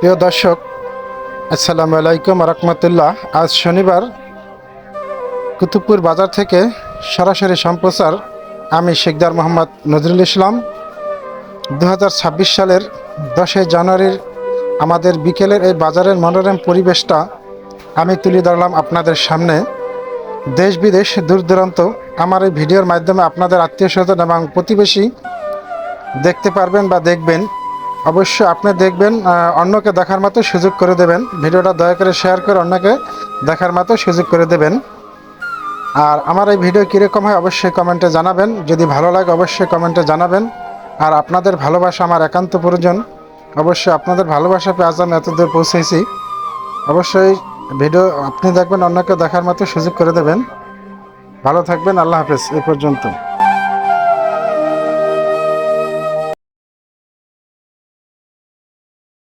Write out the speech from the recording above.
প্রিয় দর্শক, আসসালামু আলাইকুম রহমতুল্লাহ। আজ শনিবার কুতুবপুর বাজার থেকে সরাসরি সম্প্রচার আমি শিকদার মোহাম্মদ নজরুল ইসলাম। 2026 সালের 10 জানুয়ারির আমাদের বিকেলের এই বাজারের মনোরম পরিবেশটা আমি তুলে ধরলাম আপনাদের সামনে। দেশ বিদেশ দূর দূরান্ত আমার এই ভিডিওর মাধ্যমে আপনাদের আত্মীয় স্বজন এবং প্রতিবেশী দেখতে পারবেন বা দেখবেন। অবশ্যই আপনি দেখবেন, অন্যকে দেখার মতো সুযোগ করে দেবেন। ভিডিওটা দয়া করে শেয়ার করে অন্যকে দেখার মতো সুযোগ করে দেবেন। আর আমার এই ভিডিও কীরকম হয় অবশ্যই কমেন্টে জানাবেন। যদি ভালো লাগে অবশ্যই কমেন্টে জানাবেন। আর আপনাদের ভালোবাসা আমার একান্ত প্রয়োজন। অবশ্যই আপনাদের ভালোবাসা পেয়ে আজ আমি এতদূর পৌঁছেছি। অবশ্যই ভিডিও আপনি দেখবেন, অন্যকে দেখার মতো সুযোগ করে দেবেন। ভালো থাকবেন, আল্লাহ হাফেজ। এই পর্যন্ত।